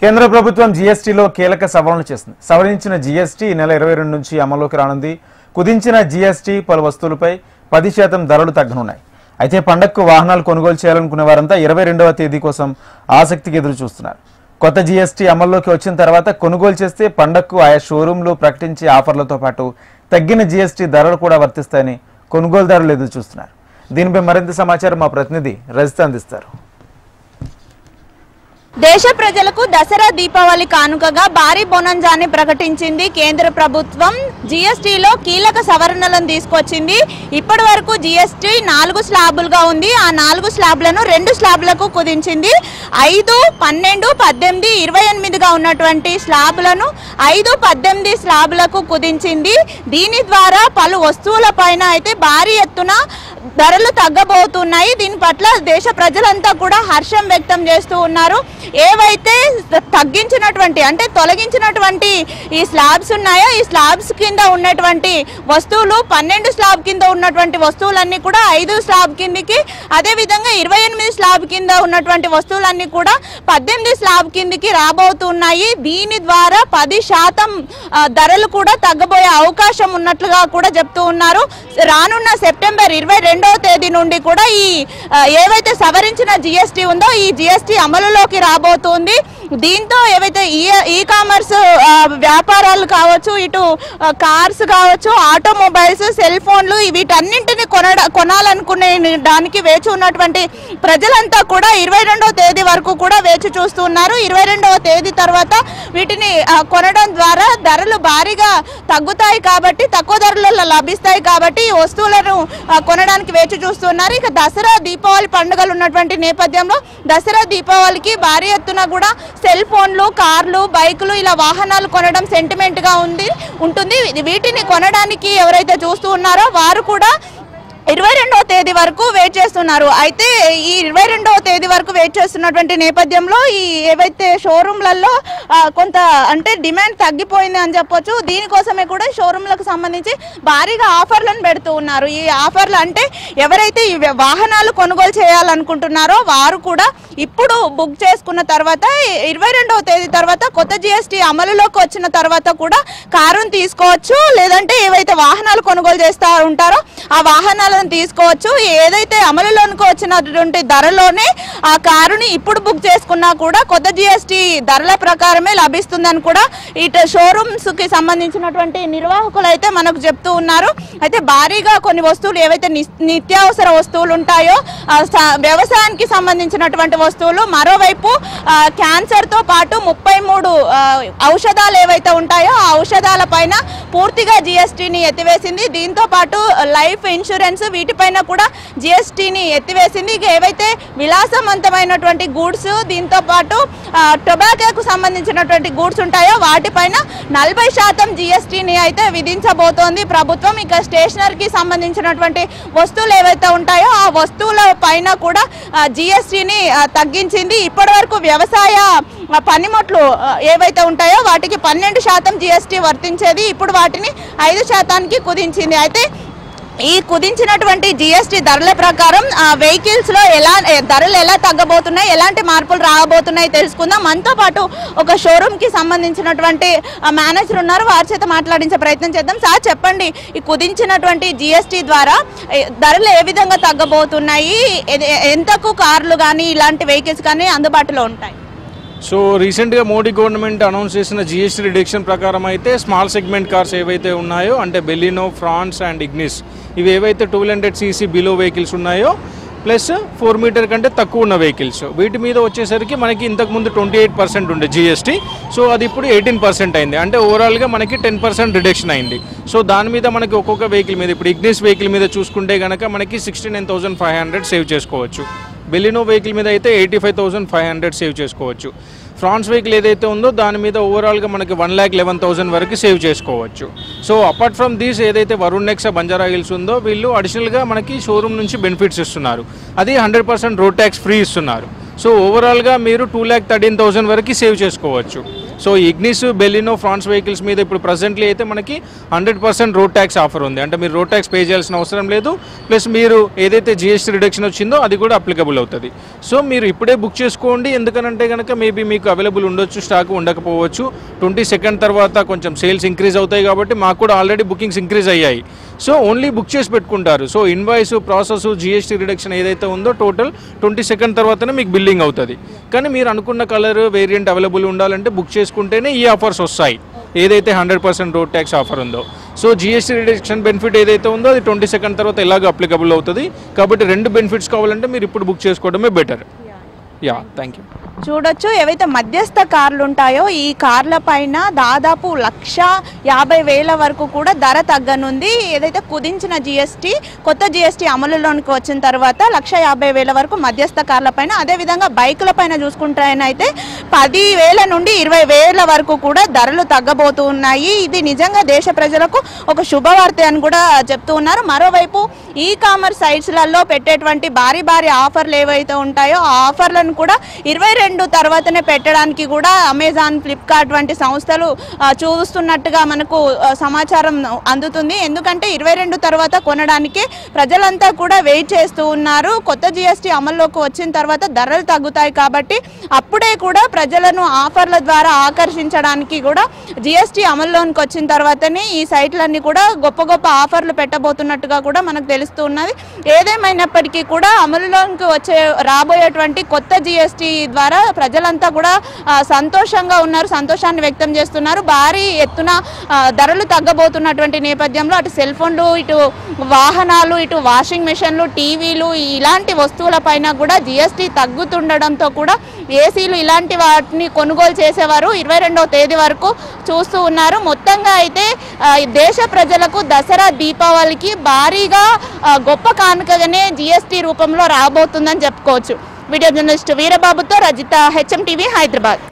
కేంద్ర ప్రభుత్వం జీఎస్టీలో కీలక సవరణలు చేసింది. సవరించిన జీఎస్టీ ఈ నెల 22 నుంచి అమల్లోకి రానుంది. కుదించిన జీఎస్టీ పలు వస్తువులపై 10% ధరలు తగ్గనున్నాయి. అయితే పండగకు వాహనాలు కొనుగోలు చేయాలనుకునే వారంతా 22వ తేదీ కోసం ఆసక్తిగా ఎదురు చూస్తున్నారు. కొత్త జీఎస్టీ అమల్లోకి వచ్చిన తర్వాత కొనుగోలు చేస్తే పండగకు ఆయా షోరూంలు ప్రకటించే ఆఫర్లతో పాటు తగ్గిన జీఎస్టీ ధరలు కూడా వర్తిస్తాయని కొనుగోలుదారులు ఎదురు చూస్తున్నారు. దీనిపై మరింత సమాచారం మా ప్రతినిధి రజిత అందిస్తారు. దేశ ప్రజలకు దసరా దీపావళి కానుకగా భారీ బోనంజాన్ని ప్రకటించింది కేంద్ర ప్రభుత్వం. జీఎస్టీలో కీలక సవరణలను తీసుకొచ్చింది. ఇప్పటి వరకు జీఎస్టీ 4 స్లాబులుగా ఉంది. ఆ 4 స్లాబ్లను 2 స్లాబ్లకు కుదించింది. 5, 12, 18, 28గా ఉన్నటువంటి స్లాబులను 5, 18 స్లాబులకు కుదించింది. దీని ద్వారా పలు వస్తువుల పైన అయితే భారీ ఎత్తున ధరలు తగ్గబోతున్నాయి. దీని పట్ల దేశ ప్రజలంతా కూడా హర్షం వ్యక్తం చేస్తూ ఉన్నారు. ఏవైతే తగ్గించినటువంటి అంటే తొలగించినటువంటి ఈ స్లాబ్స్ ఉన్నాయో ఈ స్లాబ్స్ కింద ఉన్నటువంటి వస్తువులు 12 స్లాబ్ కింద ఉన్నటువంటి వస్తువులన్నీ కూడా 5 స్లాబ్ కిందికి, అదేవిధంగా 28 స్లాబ్ కింద ఉన్నటువంటి వస్తువులన్నీ కూడా 18 స్లాబ్ కిందికి రాబోతున్నాయి. దీని ద్వారా 10% ధరలు కూడా తగ్గబోయే అవకాశం ఉన్నట్లుగా కూడా చెప్తూ ఉన్నారు. రానున్న సెప్టెంబర్ 22వ తేదీ నుండి కూడా ఈ ఏవైతే సవరించిన జీఎస్టీ ఉందో ఈ జీఎస్టీ అమలులోకి రాబోతుంది. దీంతో ఏవైతే ఈ కామర్స్ వ్యాపారాలు కావచ్చు, ఇటు కార్స్ కావచ్చు, ఆటోమొబైల్స్, సెల్ ఫోన్లు వీటన్నింటినీ కొనాలనుకునే దానికి వేచి ఉన్నటువంటి ప్రజలంతా కూడా 22వ తేదీ వరకు కూడా వేచి చూస్తున్నారు. 22వ తేదీ తర్వాత వీటిని కొనడం ద్వారా ధరలు భారీగా తగ్గుతాయి కాబట్టి, తక్కువ ధరలలో లభిస్తాయి కాబట్టి ఈ వస్తువులను కొనడానికి వేచి చూస్తున్నారు. ఇక దసరా దీపావళి పండుగలు ఉన్నటువంటి నేపథ్యంలో దసరా దీపావళికి భారీ ఎత్తున కూడా సెల్ ఫోన్లు, కార్లు, బైకులు ఇలా వాహనాలు కొనడం సెంటిమెంట్ గా ఉంటుంది. వీటిని కొనడానికి ఎవరైతే చూస్తూ ఉన్నారో వారు కూడా 22వ తేదీ వరకు వెయిట్ చేస్తున్నారు. అయితే ఈ 22వ తేదీ వరకు వెయిట్ చేస్తున్నటువంటి నేపథ్యంలో ఈ ఏవైతే షోరూమ్లలో కొంత అంటే డిమాండ్ తగ్గిపోయింది అని చెప్పొచ్చు. దీనికోసమే కూడా షోరూమ్లకు సంబంధించి భారీగా ఆఫర్లను పెడుతూ ఉన్నారు. ఈ ఆఫర్లు అంటే ఎవరైతే ఈ వాహనాలు కొనుగోలు చేయాలనుకుంటున్నారో వారు కూడా ఇప్పుడు బుక్ చేసుకున్న తర్వాత 22వ తేదీ తర్వాత కొత్త జీఎస్టీ అమలులోకి వచ్చిన తర్వాత కూడా కారును తీసుకోవచ్చు. లేదంటే ఏవైతే వాహనాలు కొనుగోలు చేస్తూ ఉంటారో ఆ వాహనాలను తీసుకోవచ్చు. ఏదైతే అమలులోకి వచ్చినటువంటి ధరలోనే ఆ కారుని ఇప్పుడు బుక్ చేసుకున్నా కూడా కొత్త జీఎస్టీ ధరల ప్రకారమే లభిస్తుందని కూడా ఇటు షోరూమ్స్ కి సంబంధించినటువంటి నిర్వాహకులు అయితే మనకు చెప్తూ ఉన్నారు. అయితే భారీగా కొన్ని వస్తువులు ఏవైతే నిత్యావసర వస్తువులు ఉంటాయో, వ్యవసాయానికి సంబంధించినటువంటి వస్తువులు, మరోవైపు క్యాన్సర్ తో పాటు 33 ఔషధాలు ఏవైతే ఉంటాయో ఆ ఔషధాల పైన పూర్తిగా జీఎస్టీని ఎత్తివేసింది. దీంతో పాటు లైఫ్ ఇన్సూరెన్స్ వీటిపైన కూడా జీఎస్టీని ఎత్తివేసింది. ఇక ఏవైతే విలాసవంతమైనటువంటి గూడ్స్, దీంతో పాటు టొబాకోకు సంబంధించినటువంటి గూడ్స్ ఉంటాయో వాటిపైన 40% జీఎస్టీని అయితే విధించబోతోంది ప్రభుత్వం. ఇక స్టేషనరీకి సంబంధించినటువంటి వస్తువులు ఏవైతే ఉంటాయో ఆ వస్తువుల పైన కూడా జీఎస్టీని తగ్గించింది. ఇప్పటి వరకు వ్యవసాయ పనిముట్లు ఏవైతే ఉంటాయో వాటికి 12% జీఎస్టీ వర్తించేది. ఇప్పుడు వాటిని 5%కి కుదించింది. అయితే ఈ కుదించినటువంటి జీఎస్టీ ధరల ప్రకారం వెహికల్స్ లో ధరలు ఎలా తగ్గబోతున్నాయి, ఎలాంటి మార్పులు రాబోతున్నాయి తెలుసుకుందాం. మనతో పాటు ఒక షోరూమ్ కి సంబంధించినటువంటి మేనేజర్ ఉన్నారు, వారి చేత మాట్లాడించే ప్రయత్నం చేద్దాం. సార్ చెప్పండి, ఈ కుదించినటువంటి జీఎస్టీ ద్వారా ధరలు ఏ విధంగా తగ్గబోతున్నాయి, ఎంతకు కార్లు కానీ ఇలాంటి వెహికల్స్ కానీ అందుబాటులో ఉంటాయి? సో రీసెంట్గా మోడీ గవర్నమెంట్ అనౌన్స్ చేసిన జీఎస్టీ రిడక్షన్ ప్రకారం అయితే స్మాల్ సెగ్మెంట్ కార్స్ ఏవైతే ఉన్నాయో అంటే బెలినో, ఫ్రాన్స్ అండ్ ఇగ్నిస్ ఇవి ఏవైతే 200cc బిలో వెహికల్స్ ఉన్నాయో ప్లస్ 4 మీటర్ కంటే తక్కువ ఉన్న వెహికల్స్ వీటి మీద వచ్చేసరికి మనకి ఇంతకుముందు 28% ఉండే జీఎస్టీ. సో అది ఇప్పుడు 18% అయింది. అంటే ఓవరాల్గా మనకి 10% రిడక్షన్ అయింది. సో దాని మీద మనకి ఒక్కొక్క వెహికల్ మీద ఇప్పుడు ఇగ్నిస్ వెహికల్ మీద చూసుకుంటే కనుక మనకి 69,500 సేవ్ చేసుకోవచ్చు. బెలినో వెహికల్ మీద అయితే 85,500 సేవ్ చేసుకోవచ్చు. ఫ్రాన్స్ వెహికల్ ఏదైతే ఉందో దాని మీద ఓవరాల్గా మనకి 1,11,000 వరకు సేవ్ చేసుకోవచ్చు. సో అపార్ట్ ఫ్రమ్ దీస్ ఏదైతే వరుణ్ నెక్సా, బంజారా హిల్స్ ఉందో వీళ్ళు అడిషనల్గా మనకి షోరూమ్ నుంచి బెనిఫిట్స్ ఇస్తున్నారు. అది 100% రోడ్ ట్యాక్స్ ఫ్రీ ఇస్తున్నారు. సో ఓవరాల్గా మీరు 2,13,000 వరకు సేవ్ చేసుకోవచ్చు. So Ignis, Baleno, Fronx vehicles మీద ఇప్పుడు ప్రజెంట్లీ అయితే మనకి 100% రోడ్ ట్యాక్స్ ఆఫర్ ఉంది. అంటే మీరు రోడ్ ట్యాక్స్ పే చేయాల్సిన అవసరం లేదు. ప్లస్ మీరు ఏదైతే జిఎస్టీ రిడక్షన్ వచ్చిందో అది కూడా అప్లికబుల్ అవుతుంది. సో మీరు ఇప్పుడే బుక్ చేసుకోండి. ఎందుకనంటే కనుక మేబీ మీకు అవైలబుల్ ఉండొచ్చు, స్టాక్ ఉండకపోవచ్చు. 22nd తర్వాత కొంచెం సేల్స్ ఇంక్రీజ్ అవుతాయి కాబట్టి మాకు కూడా ఆల్రెడీ బుకింగ్స్ ఇంక్రీజ్ అయ్యాయి. సో ఓన్లీ బుక్ చేసి పెట్టుకుంటారు. So invoice, process, GST reduction ఏదైతే ఉందో టోటల్ 22nd తర్వాతనే మీకు బిల్లింగ్ అవుతుంది. కానీ మీరు అనుకున్న కలర్ వేరియంట్ అవైలబుల్ ఉండాలంటే బుక్ చేసుకుంటేనే ఈ ఆఫర్స్ వస్తాయి, ఏదైతే 100% రోడ్ ట్యాక్స్ ఆఫర్ ఉందో. సో జిఎస్టీ రిడక్షన్ బెనిఫిట్ ఏదైతే ఉందో అది 22nd తర్వాత ఎలాగో అప్లికబుల్ అవుతుంది. కాబట్టి 2 బెనిఫిట్స్ కావాలంటే మీరు ఇప్పుడు బుక్ చేసుకోవడమే బెటర్. Yeah, thank you. చూడొచ్చు, ఏవైతే మధ్యస్థ కార్లు ఉంటాయో ఈ కార్ల పైన దాదాపు 1,50,000 వరకు కూడా ధర తగ్గనుంది. ఏదైతే కుదించిన జిఎస్టీ, కొత్త జిఎస్టీ అమలులోనికి వచ్చిన తర్వాత 1,50,000 వరకు మధ్యస్థ కార్ల పైన, అదేవిధంగా బైకుల పైన చూసుకుంటేనైతే 10,000 నుండి 20,000 వరకు కూడా ధరలు తగ్గబోతూ ఉన్నాయి. ఇది నిజంగా దేశ ప్రజలకు ఒక శుభవార్త అని కూడా చెప్తూ ఉన్నారు. మరోవైపు ఈ కామర్స్ సైట్స్లలో పెట్టేటువంటి భారీ భారీ ఆఫర్లు ఏవైతే ఉంటాయో ఆ ఆఫర్లను కూడా 22 తర్వాతనే పెట్టడానికి కూడా అమెజాన్, ఫ్లిప్కార్ట్ వంటి సంస్థలు చూస్తున్నట్టుగా మనకు సమాచారం అందుతుంది. ఎందుకంటే 22 తర్వాత కొనడానికి ప్రజలంతా కూడా వెయిట్ చేస్తూ ఉన్నారు. కొత్త జిఎస్టీ అమల్లోకి వచ్చిన తర్వాత ధరలు తగ్గుతాయి కాబట్టి అప్పుడే కూడా ప్రజలను ఆఫర్ల ద్వారా ఆకర్షించడానికి కూడా జిఎస్టీ అమల్లోకి వచ్చిన తర్వాతనే ఈ సైట్లన్నీ కూడా గొప్ప గొప్ప ఆఫర్లు పెట్టబోతున్నట్టుగా కూడా మనకు తెలుస్తూ ఉన్నది. ఏదేమైనప్పటికీ కూడా అమలులోకి రాబోయేటువంటి కొత్త జిఎస్టీ ద్వారా ప్రజలంతా కూడా సంతోషంగా ఉన్నారు, సంతోషాన్ని వ్యక్తం చేస్తున్నారు. భారీ ఎత్తున ధరలు తగ్గబోతున్నటువంటి నేపథ్యంలో అటు సెల్ ఫోన్లు, ఇటు వాహనాలు, ఇటు వాషింగ్ మెషిన్లు, టీవీలు ఇలాంటి వస్తువుల పైన కూడా జిఎస్టీ తగ్గుతుండడంతో కూడా ఏసీలు ఇలాంటి వాటిని కొనుగోలు చేసేవారు 22వ తేదీ వరకు చూస్తూ ఉన్నారు. మొత్తంగా అయితే దేశ ప్రజలకు దసరా, దీపావళికి భారీగా గొప్ప కానుకగానే జిఎస్టీ రూపంలో రాబోతుందని చెప్పుకోవచ్చు. వీడియో జర్నలిస్ట్ వీరబాబుతో రజిత, HM టీవీ, హైదరాబాద్.